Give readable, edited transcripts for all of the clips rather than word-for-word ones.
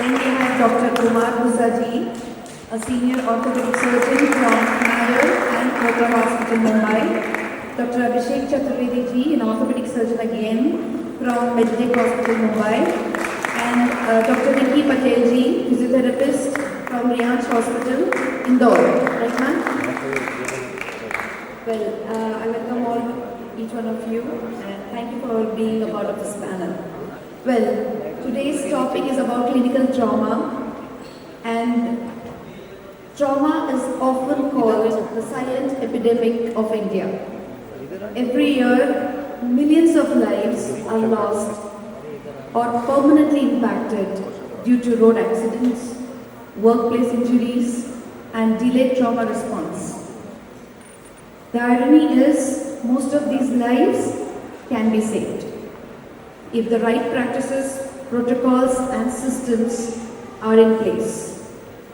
Then we have Dr. Kumar Dussa ji, a senior orthopedic surgeon from Nagar and Kota Hospital, Mumbai. Dr. Abhishek Chaturvedi ji, an orthopedic surgeon again from Meditech Hospital, Mumbai. And Dr. Nikki Patel ji, physiotherapist from Riyanch Hospital, Indore. Right, ma'am? Well, I welcome each one of you and thank you for being a part of this panel. Well, today's topic is about clinical trauma, and trauma is often called the silent epidemic of India. Every year, millions of lives are lost or permanently impacted due to road accidents, workplace injuries, and delayed trauma response. The irony is, most of these lives can be saved if the right practices, protocols, and systems are in place.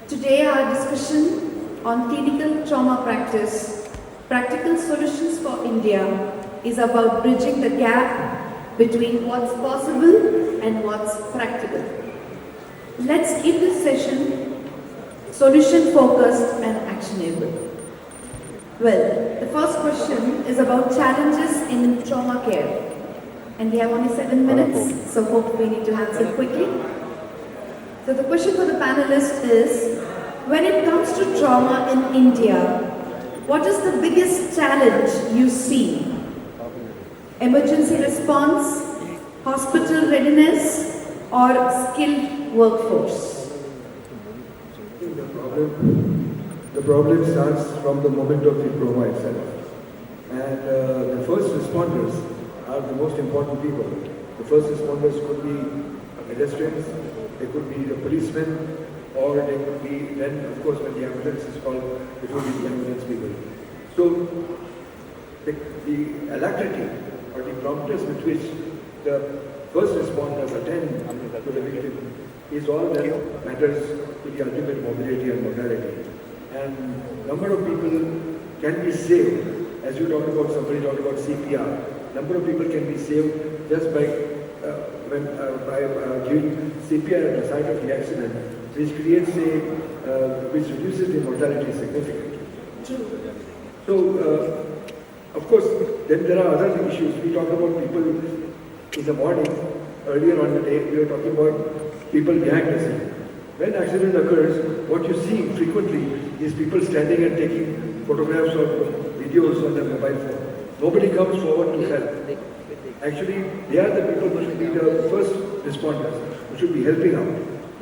Today, our discussion on clinical trauma practice, practical solutions for India, is about bridging the gap between what's possible and what's practical. Let's keep this session solution-focused and actionable. Well, the first question is about challenges in trauma care. And we have only 7 minutes, so hope we need to answer quickly. So the question for the panelists is, when it comes to trauma in India, what is the biggest challenge you see? Emergency response, hospital readiness, or skilled workforce? The problem starts from the moment of the trauma itself. And the first responders are the most important people. The first responders could be pedestrians, they could be the policemen, or they could be, then of course when the ambulance is called, it would be the ambulance people. So the alacrity or the promptness with which the first responders attend to the victim is all that matters to the ultimate mobility and mortality. And number of people can be saved. As you talked about, somebody talked about CPR. Number of people can be saved just by giving CPR at the site of the accident, which creates which reduces the mortality significantly. So, of course, then there are other issues. We talked about people in the morning. Earlier on the day, we were talking about people behind the scene. When accident occurs, what you see frequently is people standing and taking photographs or videos on their mobile phone. Nobody comes forward to help. Actually, they are the people who should be the first responders, who should be helping out.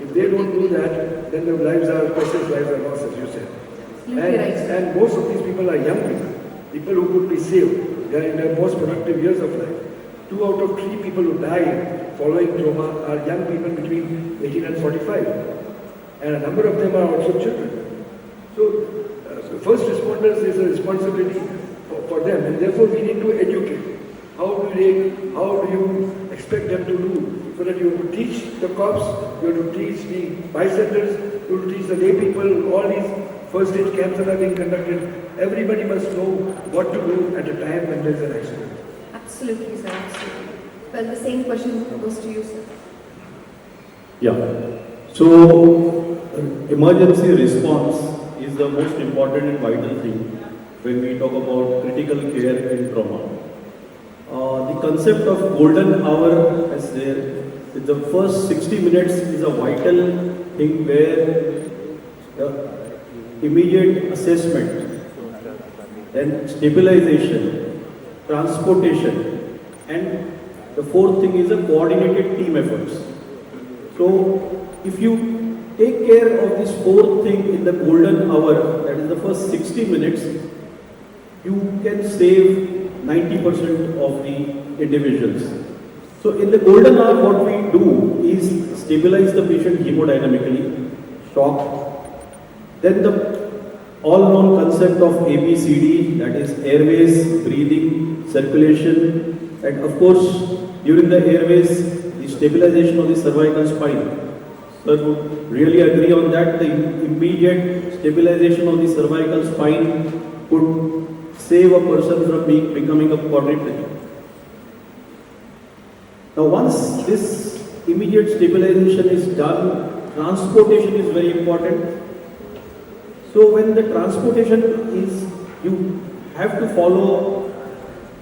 If they don't do that, then their lives are, precious lives are lost, as you said. And most of these people are young people who could be saved. They are in their most productive years of life. 2 out of 3 people who die following trauma are young people between 18 and 45. And a number of them are also children. So, the first responders is a responsibility for them, and therefore we need to educate. How do you expect them to do? So that you have to teach the cops, you have to teach the bystanders, you have to teach the lay people, all these first aid camps that are being conducted. Everybody must know what to do at a time when there is an accident. Absolutely, sir. Absolutely. Well, the same question goes to you, sir. Yeah. So, emergency response is the most important and vital thing when we talk about critical care in trauma. The concept of golden hour is there. The first 60 minutes is a vital thing where immediate assessment, then stabilization, transportation, and the fourth thing is a coordinated team efforts. So, if you take care of this fourth thing in the golden hour, that is the first 60 minutes, you can save 90% of the individuals. So in the golden hour, what we do is stabilize the patient hemodynamically, shock, then the all-known concept of ABCD, that is airways, breathing, circulation, and of course, during the airways, the stabilization of the cervical spine. So I would really agree on that. The immediate stabilization of the cervical spine could save a person from becoming a quadriplegic. Now once this immediate stabilization is done transportation is very important. So when the transportation is, you have to follow,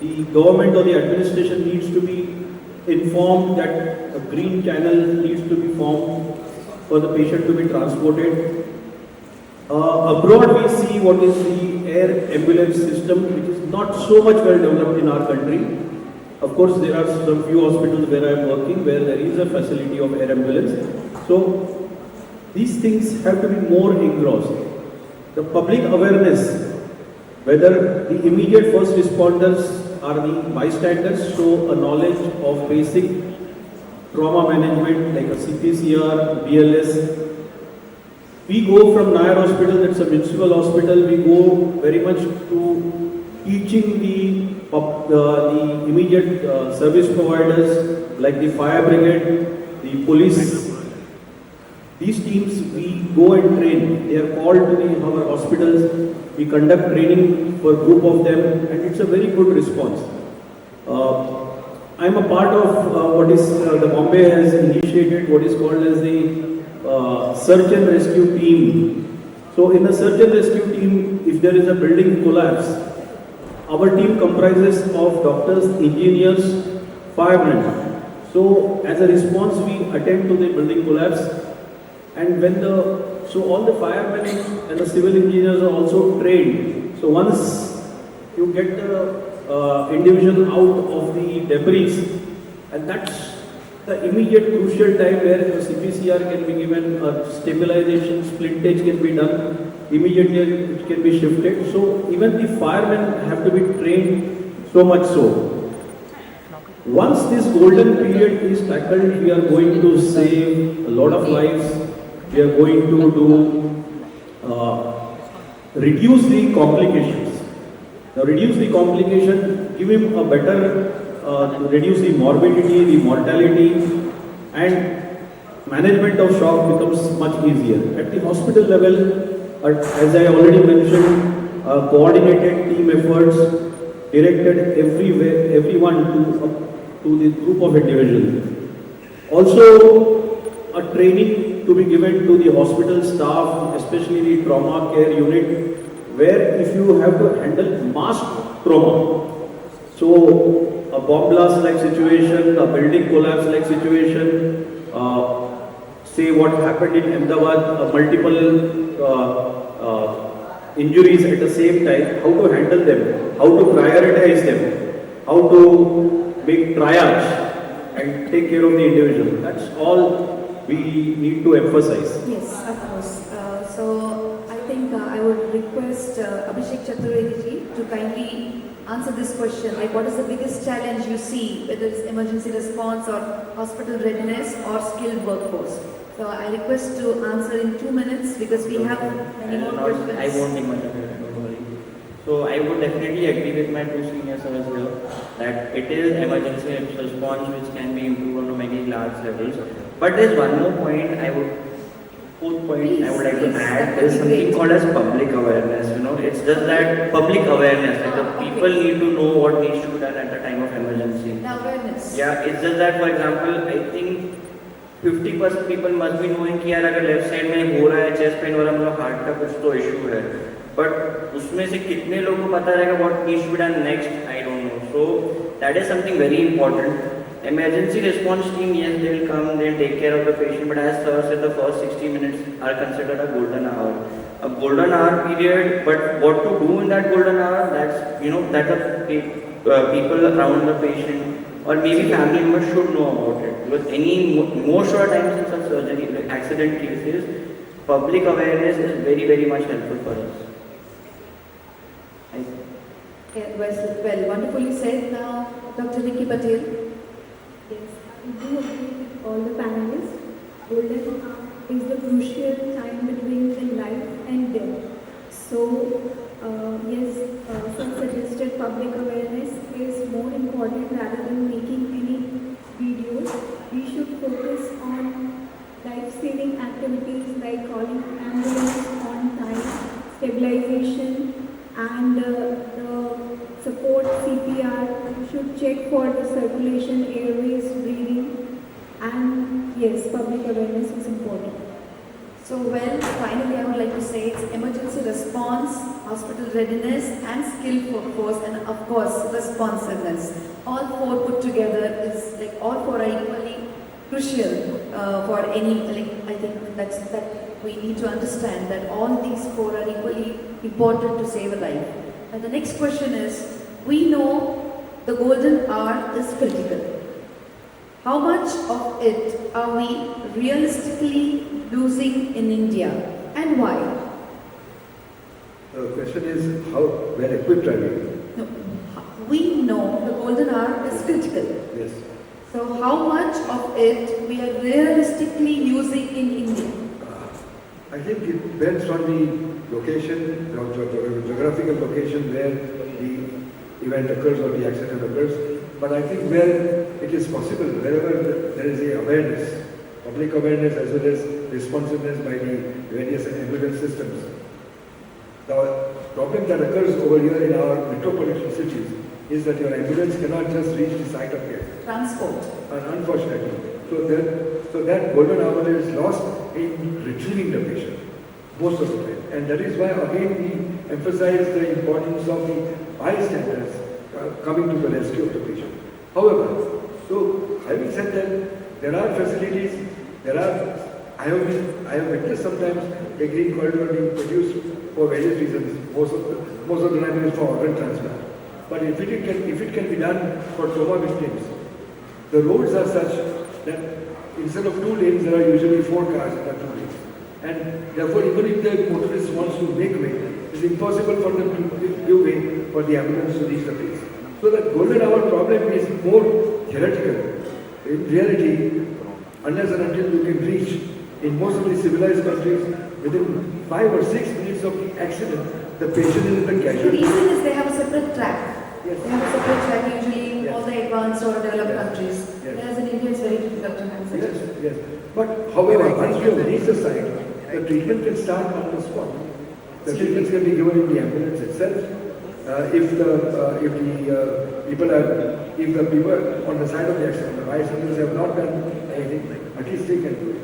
the government or the administration needs to be informed that a green channel needs to be formed for the patient to be transported. Abroad we see what is the air ambulance system, which is not so much well developed in our country. Of course, there are some few hospitals where I am working where there is a facility of air ambulance. So these things have to be more engrossed. The public awareness, whether the immediate first responders are the bystanders, so a knowledge of basic trauma management like a CPCR, BLS. We go from Nair Hospital, that's a municipal hospital, we go very much to teaching the immediate service providers like the fire brigade, the police. These teams we go and train. They are called to our hospitals. We conduct training for a group of them, and it's a very good response. I am a part of what is the Bombay has initiated what is called as the search and rescue team. So in the search and rescue team, if there is a building collapse, our team comprises of doctors, engineers, firemen. So as a response, we attend to the building collapse, and when all the firemen and the civil engineers are also trained. So once you get the individual out of the debris, and that's the immediate crucial time where a CPCR can be given, a stabilization, splintage can be done, immediately it can be shifted. So even the firemen have to be trained so much so. Once this golden period is tackled, we are going to save a lot of lives. We are going to reduce the complications. Now reduce the complication, give him a better, reduce the morbidity, the mortality, and management of shock becomes much easier. At the hospital level, as I already mentioned, coordinated team efforts directed everyone to the group of individuals. Also, a training to be given to the hospital staff, especially the trauma care unit, where if you have to handle mass trauma, so a bomb blast like situation, a building collapse like situation, say what happened in Ahmedabad, multiple injuries at the same time, how to handle them, how to prioritize them, how to make triage and take care of the individual. That's all we need to emphasize. Yes, of course. So I think I would request Abhishek Chaturvedi to kindly answer this question. Like, what is the biggest challenge you see, whether it's emergency response or hospital readiness or skilled workforce? So I request to answer in 2 minutes because we have many more questions. I won't take much of it, don't worry. So I would definitely agree with my two senior sirs here that it is emergency response which can be improved on many large levels. But there's one more point fourth point I would like to add is something called as public awareness. It's just that public awareness, like the people need to know what needs to be done at the time of emergency. The awareness. Yeah, it's just that, for example, I think 50% people must be knowing कि यार अगर left side में हो रहा है chest pain वाला मतलब heart का कुछ तो इशू है, बट उसमें से कितने लोगों को पता रहेगा what needs to be done next, I don't know. So that is something very important. Emergency response team, yes, they will come, they will take care of the patient, but as sir said, the first 60 minutes are considered a golden hour. A golden hour period, but what to do in that golden hour, that's, that the people around the patient or maybe family members should know about it. Because most of the times in such surgery, like accident cases, public awareness is very, very much helpful for us. Yeah, well, wonderfully said. Now, Dr. Nikki Patel. Yes, I do agree with all the panelists. Golden hour is the crucial time between the life and death. So, yes, some suggested public awareness is more important rather than making any videos. We should focus on life-saving activities like calling ambulance on time, stabilization, and the support CPR. We should check for the circulation, airways, breathing, and yes, public awareness is important. So, well, finally, I would like to say it's emergency response, hospital readiness, and skill workforce, and of course, responsiveness. All four put together is like all four are equally crucial for any. Like I think that we need to understand that all these four are equally important to save a life. And the next question is: we know the golden hour is critical. How much of it are we realistically losing in India and why? The question is how well equipped are we? No, we know the golden hour is critical. Yes. So how much of it we are realistically using in India? I think it depends on the location, geographical location where the event occurs or the accident occurs. But I think where it is possible, wherever there is a awareness, public awareness as well as responsiveness by the various ambulance systems. The problem that occurs over here in our metropolitan cities is that your ambulance cannot just reach the site of care. Transport. And unfortunately, so that golden hour is lost in retrieving the patient most of the time. And that is why again we emphasize the importance of the bystanders coming to the rescue of the patient. However, so having said that, there are facilities, I have witnessed sometimes a green corridor being produced for various reasons. Most of the time it is for organ transplant. But if it can be done for trauma victims, the roads are such that instead of 2 lanes, there are usually 4 cars that are 2 lanes. And therefore, even if the motorist wants to make way, it's impossible for them to give way for the ambulance to reach the place. So the golden hour problem is more theoretical. In reality, unless and until you can reach, in most of the civilized countries, within 5 or 6 minutes of the accident, the patient is in the The casualty. reason is they have a separate track. Yes. They have a separate track usually in Yes. all the advanced or developed countries. Yes. Whereas in India it's very difficult to have such. Yes, yes. But however, once you have reached the site, the treatment can start on the spot. The treatments can be given in the ambulance itself. If the people on the side of the accident, the bystanders have not done anything, at least they can do it.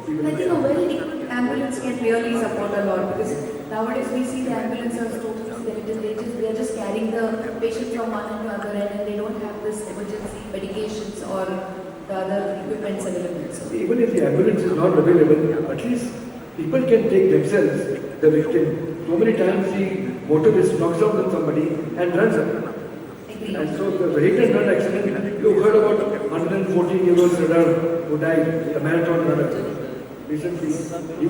I think a well-equipped ambulance can really support a lot because nowadays we see the ambulance as totally skeleton. They are just carrying the patient from one end to other end and they don't have this emergency medications or the other equipments available. So, Even if the ambulance is not available, at least people can take themselves, the victim. So many times the motorist knocks out on somebody and runs away. agree. And so the hit and run accident, you heard about 114-year-old runner who died, the marathon runner. Recently, it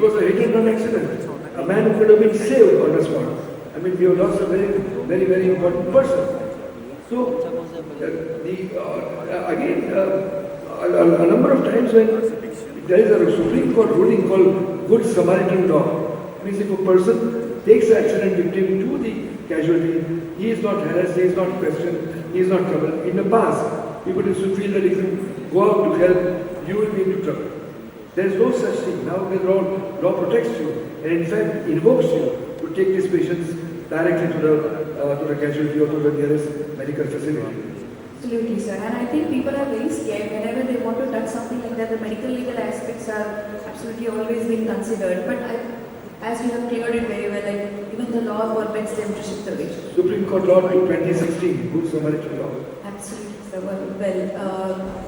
was a hit and run accident. A man who could have been saved on the spot. I mean, we have lost a very, very, very important person. So, a number of times when there is a Supreme Court ruling called Good Samaritan law, means if a person takes the accident victim to the casualty, he is not harassed, he is not questioned, he is not troubled. In the past, people used to feel that if you go out to help, you will be into trouble. There is no such thing. Now the law protects you and in fact invokes you to take these patients directly to the casualty or to the nearest medical facility. Absolutely, sir. And I think people are very scared whenever they want to touch something like that. The medical legal aspects are absolutely always being considered. But as you have cleared it very well, like even the law permits them to shift the patient. Supreme Court Law 2016, Good Samaritan Law. Absolutely, sir. Well,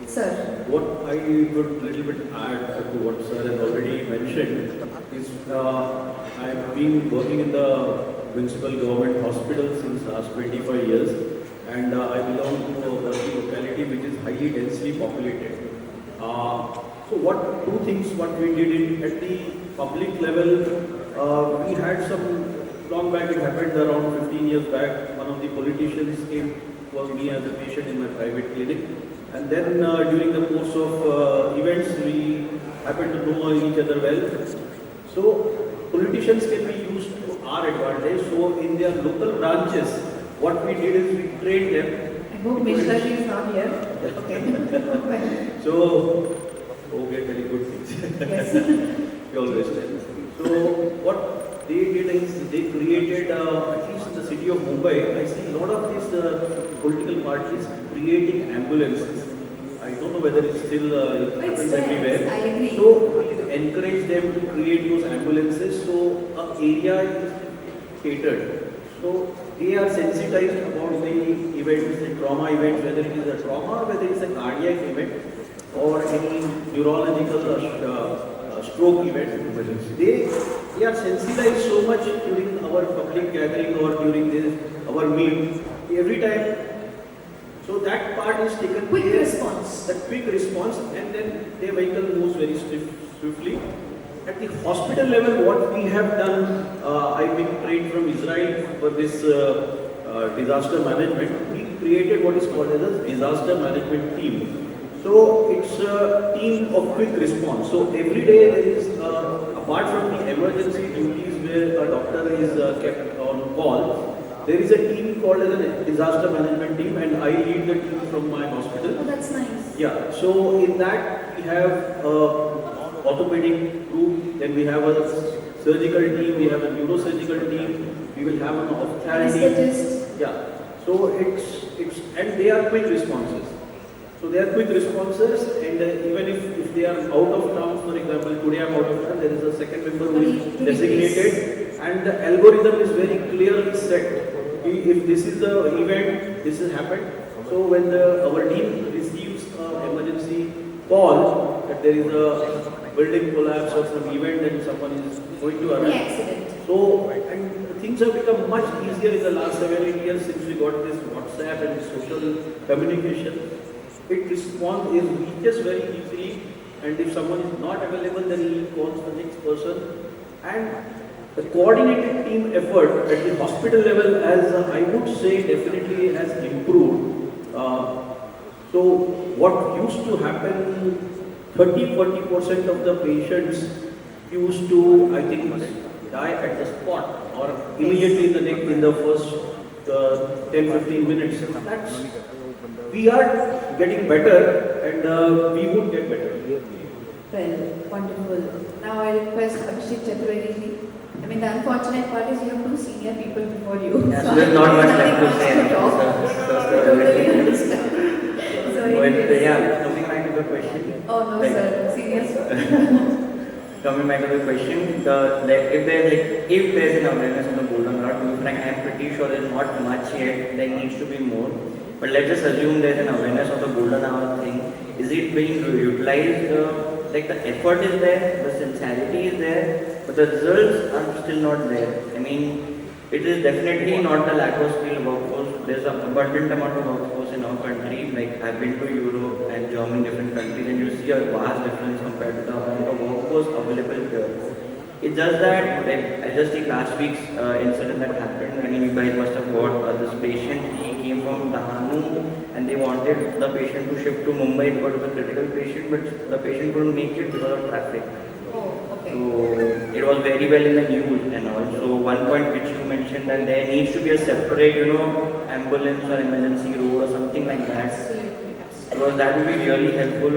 sir. What I would little bit add to what sir has already mentioned is I've been working in the municipal government hospital since last 25 years and I belong to a working locality which is highly densely populated. So two things what we did at the public level, we had some, long back it happened around 15 years back, one of the politicians came for me as a patient in my private clinic. And then during the course of events, we happened to know each other well. So politicians can be used to our advantage. So in their local branches, what we did is we trained them. I hope Mishra is not here. Okay. So, okay, very good things. Yes. We always tell. So what they did is they created, at least in the city of Mumbai, I see a lot of these political parties creating ambulances. I don't know whether it's still it It's happens there, everywhere. I agree. So encourage them to create those ambulances so a area is catered. So they are sensitized about the events, the trauma events, whether it is a trauma, whether it's a cardiac event or any neurological stroke event. They are sensitized so much during our public gathering or during our meet. Every time, so that part is taken Quick care, response. that quick response, and then their vehicle moves very swiftly. At the hospital level, what we have done, I've been trained from Israel for this disaster management. We created what is called as a disaster management team. So it's a team of quick response. So every day there is, apart from the emergency duties where a doctor is kept on call, there is a team called as a disaster management team, and I lead the team from my hospital. Oh, that's nice. Yeah, so in that we have orthopedic group, then we have a surgical team, we have a neurosurgical team, we will have an ophthalmology. Anesthetist. Yeah, so it's and they are quick responses. So they are quick responses, and even if they are out of town, for example, today I am out of town, there is a second member who is designated, and the algorithm is very clearly set. If this is the event, this has happened. So when our team receives an emergency call that there is a building collapse or some event and someone is going to Any arrive. accident. So, and things have become much easier in the last 7-8 years since we got this WhatsApp and social communication. It responds, it reaches very easily, and if someone is not available, then he calls the next person. And the coordinated team effort at the hospital level, as I would say, definitely has improved. So what used to happen, 30-40% of the patients used to, I think, die at the spot or immediately in the first 10-15 minutes. We are getting better, and we would get better. Well, wonderful. Now I request Dr. Reddy. I mean, the unfortunate part is you have two senior people before you. Yeah, so there's not much left to say. I totally understand. So, anyways. Yeah, coming back to the question. Oh no, Like- sir. Seniors. Coming back to the question, if there's an awareness on the golden hour, to be frank, I'm pretty sure there's not much yet. There needs to be more. But let's just assume there's an awareness of the golden hour thing. Is it being utilized? Like the effort is there, the sincerity is there, but the results are still not there. I mean, it is definitely not the lack of skilled workforce. There's an abundant amount of workforce in our country. Like I've been to Europe and Germany, different countries, and you see a vast difference compared to the amount of workforce available here. It's just that, like, I just take last week's incident that happened. I mean, you guys must have got this patient. He came from Dahanu, and they wanted the patient to shift to Mumbai because it was a critical patient, but the patient couldn't make it because of traffic. Oh, okay. So it was very well in the news and also one point which you mentioned that there needs to be a separate, ambulance or emergency road or something like that. Absolutely. Because that would be really helpful.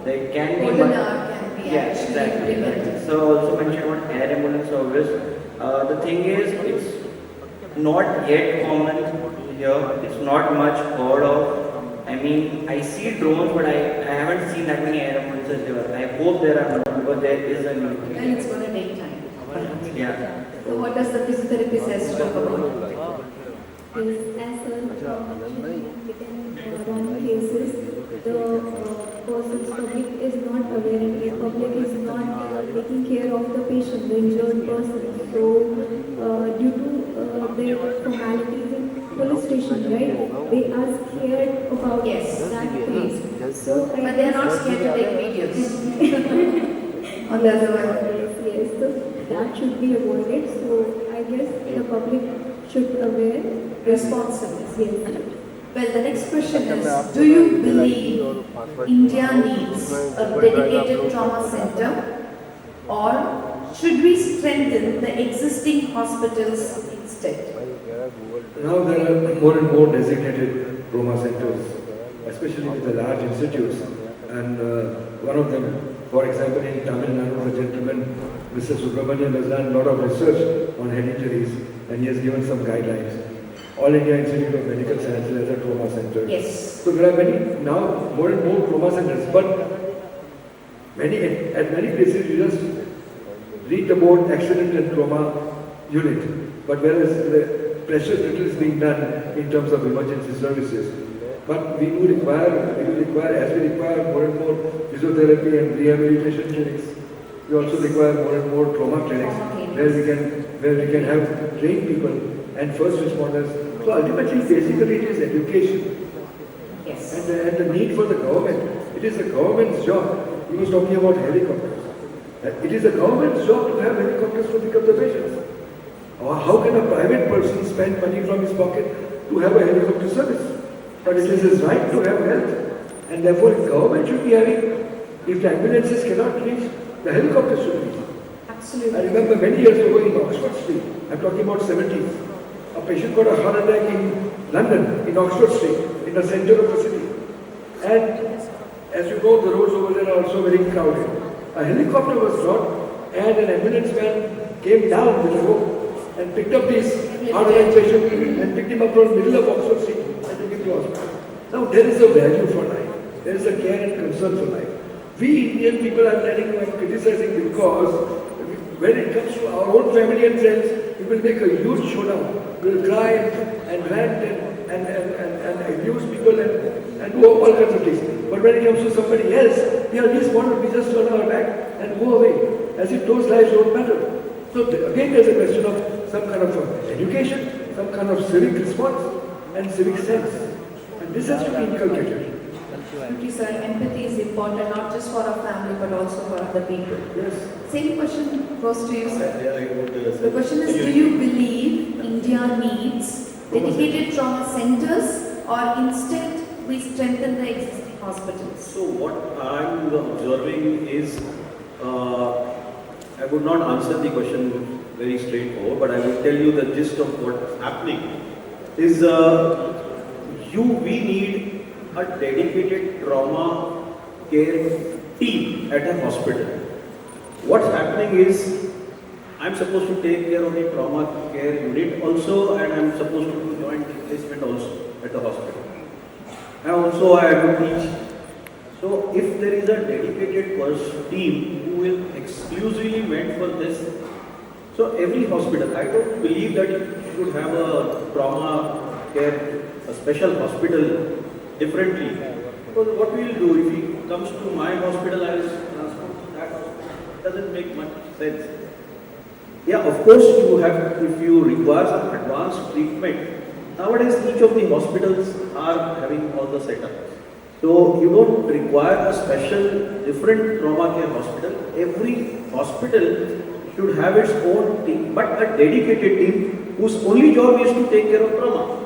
There can be Golden hour can be yeah, actually exactly. implemented. So also mentioned about air ambulance service. The thing is, it's not yet common here. It's not much heard of. I mean, I see drones, but I haven't seen that many air ambulances here. I hope there are more because there is a need. And it's going to take time. Yeah. So what does the physiotherapy says talk about? Yes, as sir mentioned, in wrong cases, the person's public is not aware and the public is not taking care of the patient, the injured person. So, due to their formalities in police station, right, they are scared about Yes. that case. So, But they are not scared to take videos. On the other one. Yes, so that should be avoided. So, I guess the public should aware. Responsible. Yes. Well, the next question is, do you believe India needs a dedicated trauma center or should we strengthen the existing hospitals instead? Now there are more and more designated trauma centers, especially with the large institutes. And one of them, for example, in Tamil Nadu, the gentleman, Mr. Subramanian, has done a lot of research on head injuries and he has given some guidelines. All India Institute of Medical Sciences has a trauma center. Yes. So there are many now more and more trauma centers, but at many places you just read about accident and trauma unit, but whereas the precious little is being done in terms of emergency services. But we will require, as we require more and more physiotherapy and rehabilitation clinics, we also require more and more trauma clinics where we can have trained people and first responders. So ultimately, basically, it is education. Yes. And the need for the government. It is the government's job. He was talking about helicopters. It is the government's job to have helicopters to pick up the patients. Or how can a private person spend money from his pocket to have a helicopter service? But it is his right to have health. And therefore, government should be having, if the ambulances cannot reach, the helicopters should reach. Absolutely. I remember many years ago in Oxford Street, I'm talking about 70s, a patient got a heart attack in London, in Oxford Street, in the center of the city. And as you know, the roads over there are also very crowded. A helicopter was brought and an ambulance van came down with a rope and picked up this heart attack patient and picked him up from the middle of Oxford Street and took him to hospital. Now there is a value for life. There is a care and concern for life. We Indian people are telling you I'm criticizing because when it comes to our own family and friends, we will make a huge showdown. We will cry and rant and abuse people and do all kinds of things. But when it comes to somebody else, we just turn our back and go away, as if those lives don't matter. So again, there's a question of some kind of education, some kind of civic response and civic sense. And this has to be inculcated. Thank you, sir. Empathy is important, not just for our family, but also for other people. Yes. Same question goes to you, sir. I would, The question is, do you believe India needs dedicated trauma centers or instead we strengthen the existing hospitals? So what I'm observing is, I would not answer the question very straightforward, but I will tell you the gist of what's happening. Is we need a dedicated trauma care team at a hospital. What's happening is, I'm supposed to take care of the trauma care unit also, and I'm supposed to do joint replacement also at the hospital. And also I have to teach. So if there is a dedicated team who will exclusively meant for this, so every hospital, I don't believe that you should have a trauma care, a special hospital differently. Because what we will do, if he comes to my hospital, I will transfer to that hospital. It doesn't make much sense. Yeah, of course you have, if you require some advanced treatment, nowadays each of the hospitals are having all the setups. So you don't require a special different trauma care hospital. Every hospital should have its own team, but a dedicated team whose only job is to take care of trauma.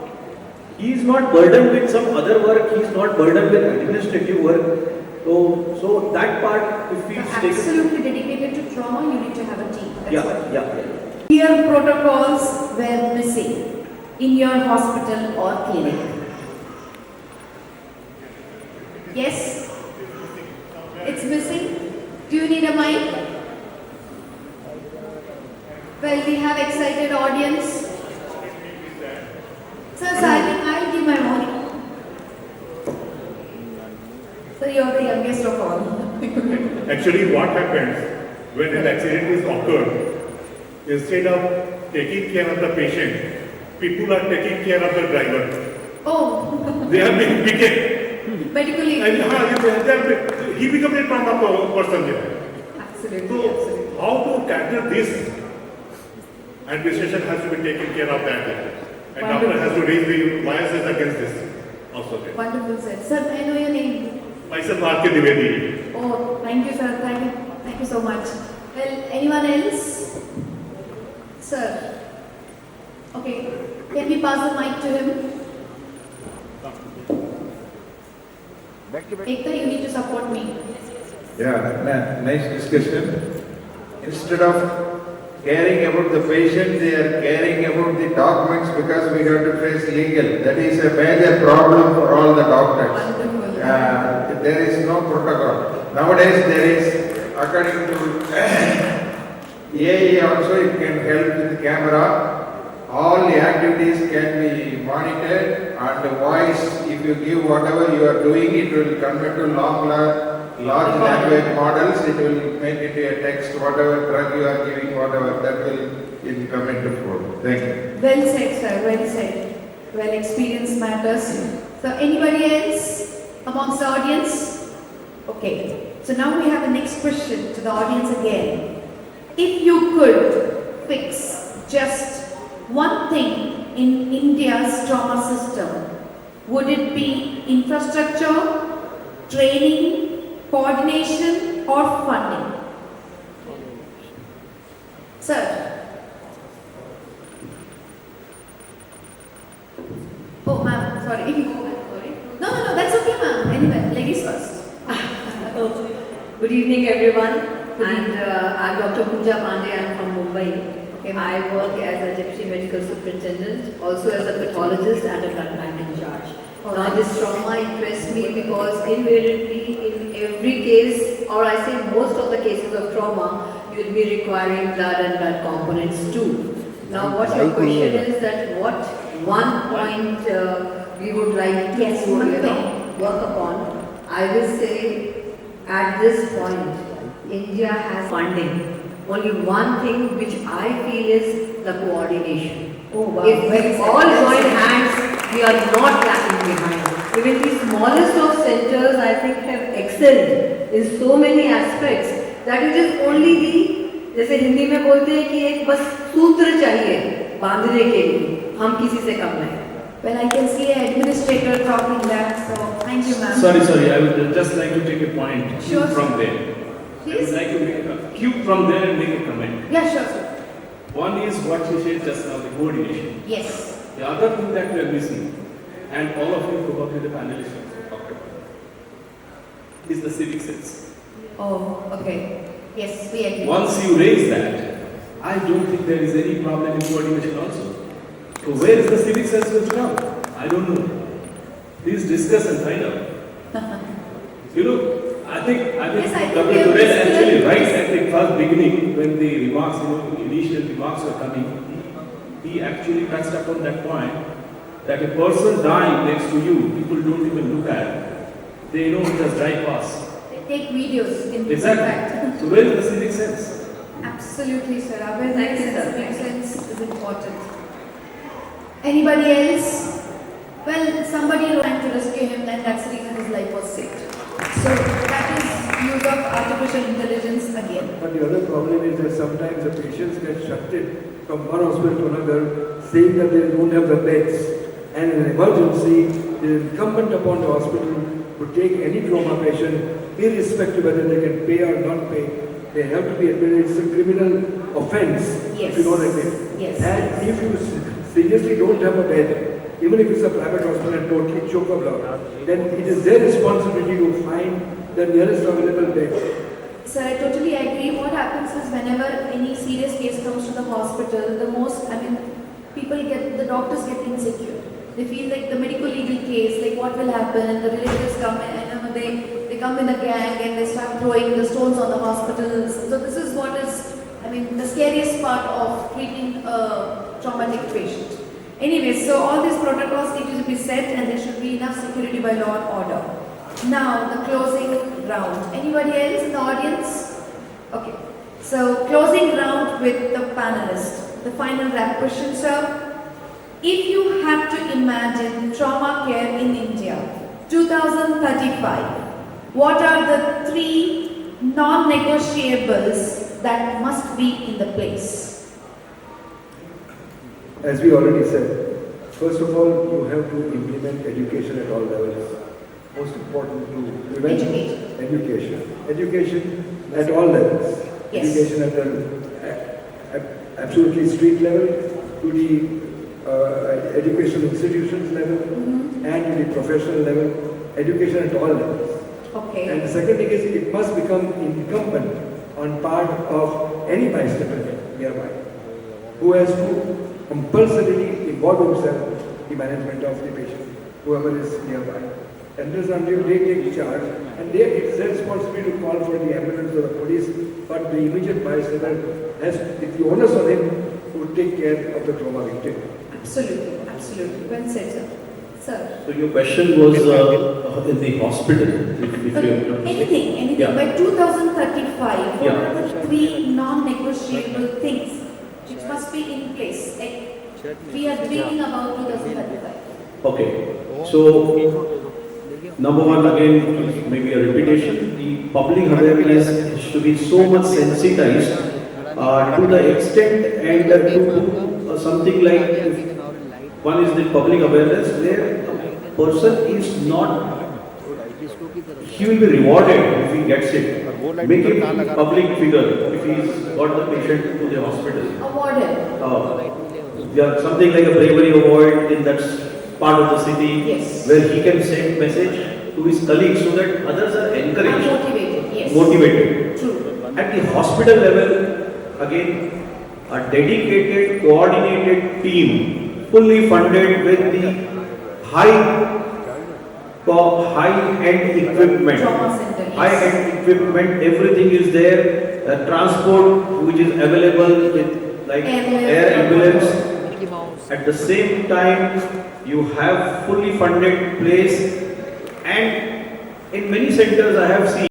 He is not burdened with some other work, he is not burdened with administrative work. So that part, if we take absolutely dedicated to trauma, you need to have a team. That's yeah. Clear protocols were missing in your hospital or clinic. Yes? It's missing? Do you need a mic? Well, we have excited audience. Sir, I think I'll give my warning. Sir, you're the youngest of all. Actually, what happens when an accident is occurred, instead of taking care of the patient, people are taking care of the driver. Oh. They have been wicked. Medically. And he becomes a trauma person there. Absolutely. So, how to tackle this? Administration has to be taking care of that. And doctor has to raise the biases against this also there. Wonderful, sir. Sir, I know your name. Myself, R.K. Dwivedi. Oh, thank you, sir. Thank you so much. Well, anyone else? Sir. Okay. Can we pass the mic to him? Ekta, you need to support me. Yeah, nice discussion. Instead of caring about the patient, they are caring about the documents because we have to face legal. That is a major problem for all the doctors. Wonderful. There is no protocol. Nowadays there is, according to AE also, it can help with the camera. all the activities can be monitored, and the voice, if you give whatever you are doing, it will convert to large language models, it will make it a text, whatever drug you are giving, whatever, that will come into form. Thank you. Well said, sir. Well said. Well, experience matters. So, anybody else amongst the audience? Okay. So now we have the next question to the audience again. If you could fix just one thing in India's trauma system, would it be infrastructure, training, coordination, or funding? Sir. Oh, ma'am, sorry. No, that's okay, ma'am. Anyway, ladies first. Good evening, everyone. I'm Dr. Pooja Pandey. I'm from Mumbai. Okay, I work as a deputy medical superintendent, also as a pathologist and a blood bank in charge. Now, this trauma impressed me because invariably, in every case, or I say most of the cases of trauma, you will be requiring blood and blood components too. Now, what your question is that what one point we would like to work upon, I will say at this point, India has funding. Only one thing which I feel is the coordination. Oh, wow. If we all join hands, we are not lagging behind. Even the smallest of centers, I think, have excelled in so many aspects that it is only the, जैसे हिंदी में बोलते हैं कि एक बस सूत्र चाहिए बांधने के लिए, हम किसी से कम नहीं. Well, I can see an administrator talking that, so thank you, ma'am. Sorry, I would just like to take a point Sure. from there. I Please. would like to make a cue from there and make a comment. Yeah, sure, sir. One is what you said just now, the coordination. Yes. The other thing that we are missing, and all of you probably the panelists also talked about, is the civic sense. Oh, okay. Yes, we agree. Once you raise that, I don't think there is any problem in coordination also. So where is the civic sense going to come? I don't know. Please discuss and find out. You know, I think Yes, I think Dr. we have Turel discussed- actually right at the first beginning when the remarks, initial remarks were coming, he actually touched upon that point that a person dying next to you, people don't even look at. They know it has drive past. They take videos in Exactly. fact. So where is the civic sense? Absolutely, sir. Awareness Thank you, and sir. civic sense is important. Anybody else? Well, somebody ran to rescue him, and that's the reason his life was saved. So that is use of artificial intelligence again. But the other problem is that sometimes the patients get shunted from one hospital to another, saying that they don't have the beds. And in an emergency, it is incumbent upon the hospital to take any trauma patient, irrespective whether they can pay or not pay. They have to be admitted. It's a criminal offense Yes. if you don't admit. Yes. And if you seriously don't have a bed, even if it's a private hospital and totally chock-a-block, then it is their responsibility to find the nearest available bed. Sir, I totally agree. What happens is whenever any serious case comes to the hospital, the doctors get insecure. They feel like the medical legal case, like what will happen, and the relatives come in, and they come in a gang and they start throwing the stones on the hospitals. So this is what is, the scariest part of treating a traumatic patient. Anyway, so all these protocols need to be set, and there should be enough security by law and order. Now, the closing round. Anybody else in the audience? Okay. So, closing round with the panelists. The final wrap question, sir. If you had to imagine trauma care in India, 2035, what are the 3 non-negotiables that must be in the place? As we already said, first of all, you have to implement education at all levels. Most important to prevent education. Education at all levels. Yes. Education at the absolutely street level, to the educational institutions level, and to the professional level. Education at all levels. Okay. And the second thing is it must become incumbent on part of any bystander nearby who has to compulsorily involve himself in the management of the patient, whoever is nearby. And this until they take charge, and it's their responsibility to call for the ambulance or the police, but the immediate bystander has, it's the onus on him would take care of the trauma victim. Absolutely, absolutely. Well said, sir. Sir. So your question was in the hospital, if Okay, you have to anything. Yeah. By 2035, what Yeah. are the 3 non-negotiable things which must be in place? Like, we are dreaming about 2035. Okay. So number one, again, maybe a repetition. The public awareness should be so much sensitized to the extent and to something like one is the public awareness where a person is not, he will be rewarded if he gets it. Make him a public figure if he's got the patient to the hospital. Awarded. Yeah, something like a bravery award in that part of the city Yes. where he can send message to his colleagues so that others are encouraged, Motivated, yes. motivated. True. At the hospital level, again, a dedicated, coordinated team, fully funded with the high-end equipment. Trauma center, yes. High-end equipment, everything is there. Transport which is available with like air ambulance. At the same time, you have fully funded place, and in many centers I have seen